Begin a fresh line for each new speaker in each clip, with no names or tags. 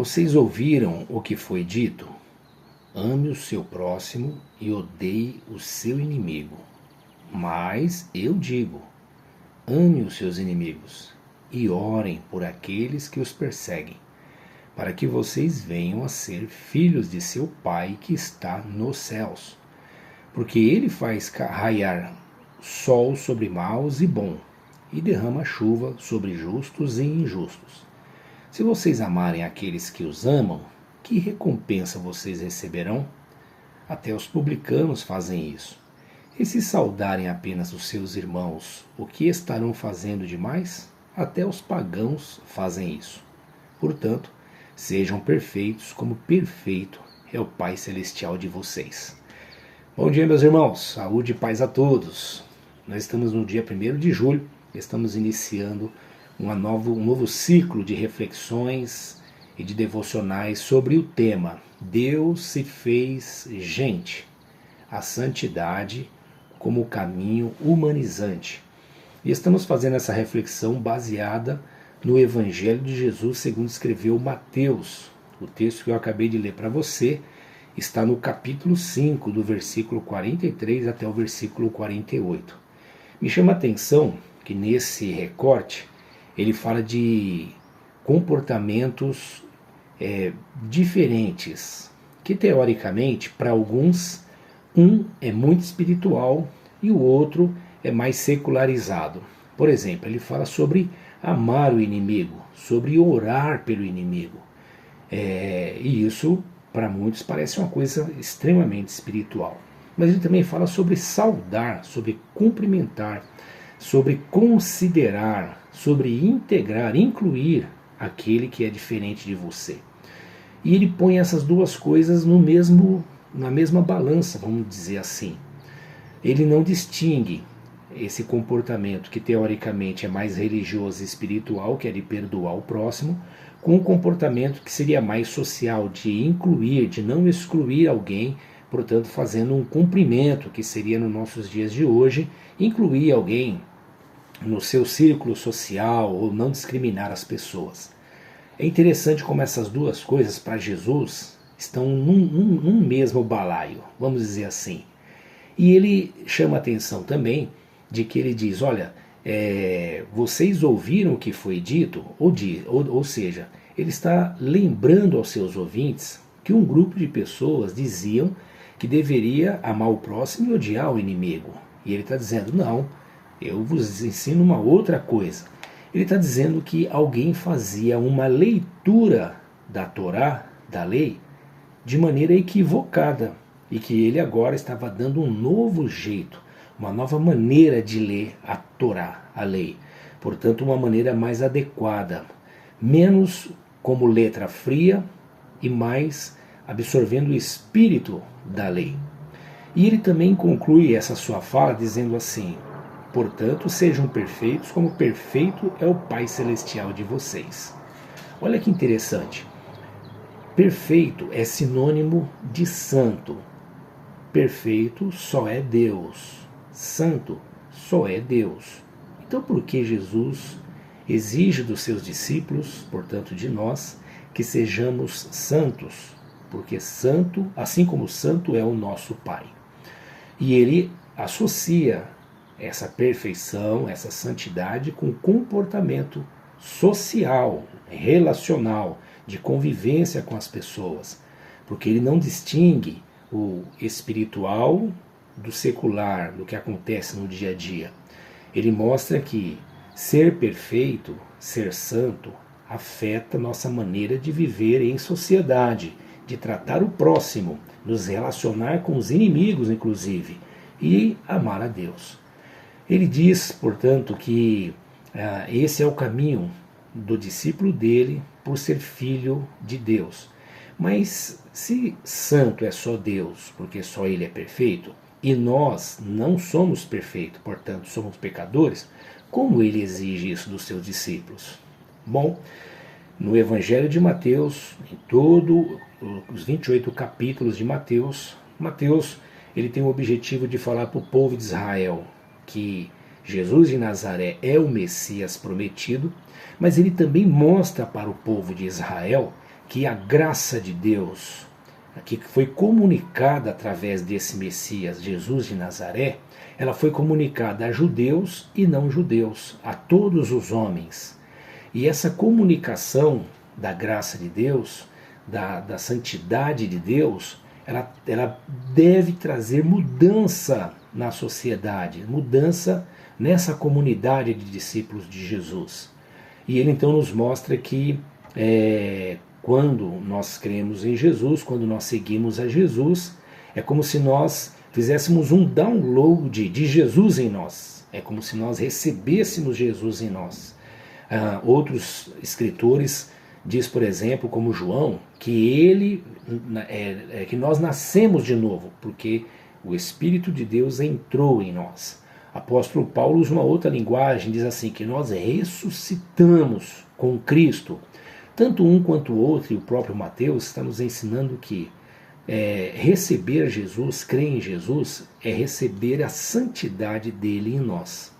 Vocês ouviram o que foi dito? Ame o seu próximo e odeie o seu inimigo. Mas eu digo, ame os seus inimigos e orem por aqueles que os perseguem, para que vocês venham a ser filhos de seu Pai que está nos céus. Porque ele faz raiar sol sobre maus e bons, e derrama chuva sobre justos e injustos. Se vocês amarem aqueles que os amam, que recompensa vocês receberão? Até os publicanos fazem isso. E se saudarem apenas os seus irmãos, o que estarão fazendo demais? Até os pagãos fazem isso. Portanto, sejam perfeitos como perfeito é o Pai Celestial de vocês. Bom dia, meus irmãos. Saúde e paz a todos. Nós estamos no dia 1º de julho, estamos iniciando um novo ciclo de reflexões e de devocionais sobre o tema Deus se fez gente, a santidade como caminho humanizante. E estamos fazendo essa reflexão baseada no Evangelho de Jesus segundo escreveu Mateus. O texto que eu acabei de ler para você está no capítulo 5, do versículo 43 até o versículo 48. Me chama a atenção que nesse recorte ele fala de comportamentos diferentes, que teoricamente para alguns um é muito espiritual e o outro é mais secularizado. Por exemplo, ele fala sobre amar o inimigo, sobre orar pelo inimigo. E isso para muitos parece uma coisa extremamente espiritual. Mas ele também fala sobre saudar, sobre cumprimentar, sobre considerar, sobre integrar, incluir aquele que é diferente de você. E ele põe essas duas coisas na mesma balança, vamos dizer assim. Ele não distingue esse comportamento que teoricamente é mais religioso e espiritual, que é de perdoar o próximo, com um comportamento que seria mais social, de incluir, de não excluir alguém, portanto fazendo um cumprimento, que seria nos nossos dias de hoje, incluir alguém no seu círculo social ou não discriminar as pessoas. É interessante como essas duas coisas para Jesus estão num mesmo balaio, vamos dizer assim. E ele chama a atenção também de que ele diz, olha, vocês ouviram o que foi dito, ou seja, ele está lembrando aos seus ouvintes que um grupo de pessoas diziam que deveria amar o próximo e odiar o inimigo. E ele está dizendo, não, eu vos ensino uma outra coisa. Ele está dizendo que alguém fazia uma leitura da Torá, da lei, de maneira equivocada. E que ele agora estava dando um novo jeito, uma nova maneira de ler a Torá, a lei. Portanto, uma maneira mais adequada, menos como letra fria e mais absorvendo o espírito da lei. E ele também conclui essa sua fala dizendo assim, portanto, sejam perfeitos como perfeito é o Pai Celestial de vocês. Olha que interessante. Perfeito é sinônimo de santo. Perfeito só é Deus. Santo só é Deus. Então por que Jesus exige dos seus discípulos, portanto de nós, que sejamos santos? Porque santo, assim como santo é o nosso Pai. E ele associa essa perfeição, essa santidade com comportamento social, relacional, de convivência com as pessoas. Porque ele não distingue o espiritual do secular, do que acontece no dia a dia. Ele mostra que ser perfeito, ser santo, afeta nossa maneira de viver em sociedade, de tratar o próximo, nos relacionar com os inimigos, inclusive, e amar a Deus. Ele diz, portanto, que esse é o caminho do discípulo dele por ser filho de Deus. Mas se santo é só Deus, porque só Ele é perfeito, e nós não somos perfeitos, portanto somos pecadores, como Ele exige isso dos seus discípulos? Bom, no Evangelho de Mateus, em todos os 28 capítulos de Mateus, ele tem o objetivo de falar para o povo de Israel que Jesus de Nazaré é o Messias prometido, mas ele também mostra para o povo de Israel que a graça de Deus, que foi comunicada através desse Messias, Jesus de Nazaré, ela foi comunicada a judeus e não judeus, a todos os homens. E essa comunicação da graça de Deus, da santidade de Deus, ela deve trazer mudança na sociedade, mudança nessa comunidade de discípulos de Jesus. E ele então nos mostra que quando nós cremos em Jesus, quando nós seguimos a Jesus, é como se nós fizéssemos um download de Jesus em nós. É como se nós recebêssemos Jesus em nós. Outros escritores diz, por exemplo, como João, que que nós nascemos de novo, porque o Espírito de Deus entrou em nós. Apóstolo Paulo usa uma outra linguagem, diz assim, que nós ressuscitamos com Cristo. Tanto um quanto o outro, e o próprio Mateus está nos ensinando que receber Jesus, crer em Jesus, é receber a santidade dele em nós.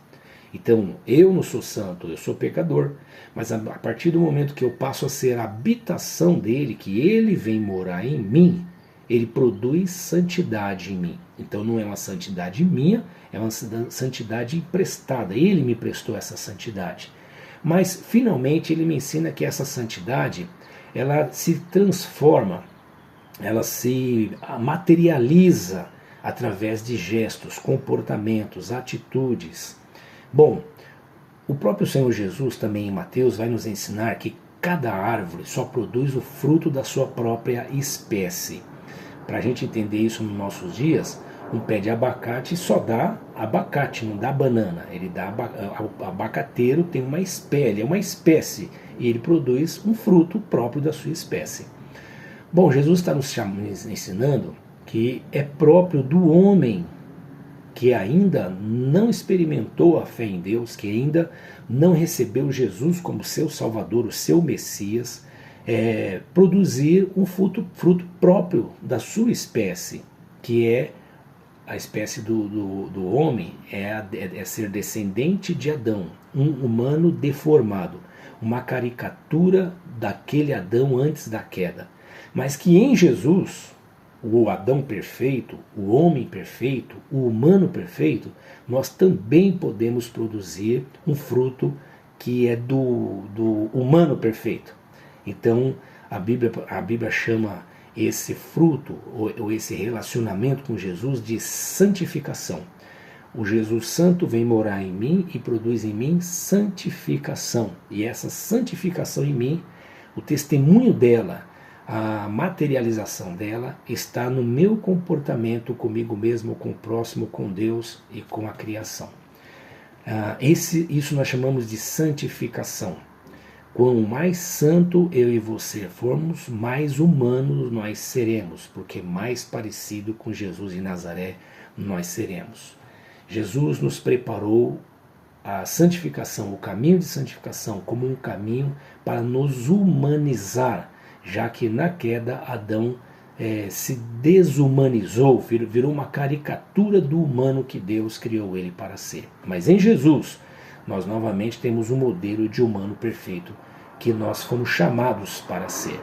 Então, eu não sou santo, eu sou pecador, mas a partir do momento que eu passo a ser a habitação dele, que ele vem morar em mim, ele produz santidade em mim. Então não é uma santidade minha, é uma santidade emprestada, ele me prestou essa santidade. Mas finalmente ele me ensina que essa santidade, ela se transforma, ela se materializa através de gestos, comportamentos, atitudes. Bom, o próprio Senhor Jesus também em Mateus vai nos ensinar que cada árvore só produz o fruto da sua própria espécie. Para a gente entender isso nos nossos dias, um pé de abacate só dá abacate, não dá banana. Ele dá abacateiro, tem uma espécie, é uma espécie, e ele produz um fruto próprio da sua espécie. Bom, Jesus está nos ensinando que é próprio do homem que ainda não experimentou a fé em Deus, que ainda não recebeu Jesus como seu Salvador, o seu Messias, produzir um fruto próprio da sua espécie, que é a espécie do homem, é ser descendente de Adão, um humano deformado, uma caricatura daquele Adão antes da queda. Mas que em Jesus, o Adão perfeito, o homem perfeito, o humano perfeito, nós também podemos produzir um fruto que é do humano perfeito. Então a Bíblia chama esse fruto, ou esse relacionamento com Jesus, de santificação. O Jesus Santo vem morar em mim e produz em mim santificação. E essa santificação em mim, o testemunho dela, a materialização dela está no meu comportamento comigo mesmo, com o próximo, com Deus e com a criação. Isso nós chamamos de santificação. Quanto mais santo eu e você formos, mais humanos nós seremos, porque mais parecido com Jesus de Nazaré nós seremos. Jesus nos preparou a santificação, o caminho de santificação, como um caminho para nos humanizar, já que na queda Adão se desumanizou, virou uma caricatura do humano que Deus criou ele para ser. Mas em Jesus, nós novamente temos um modelo de humano perfeito que nós fomos chamados para ser.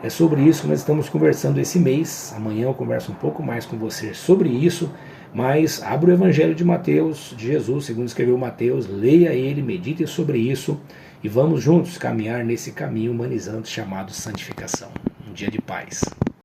É sobre isso que nós estamos conversando esse mês. Amanhã eu converso um pouco mais com você sobre isso, mas abra o Evangelho de Mateus, de Jesus, segundo escreveu Mateus, leia ele, medite sobre isso e vamos juntos caminhar nesse caminho humanizante chamado santificação. Um dia de paz.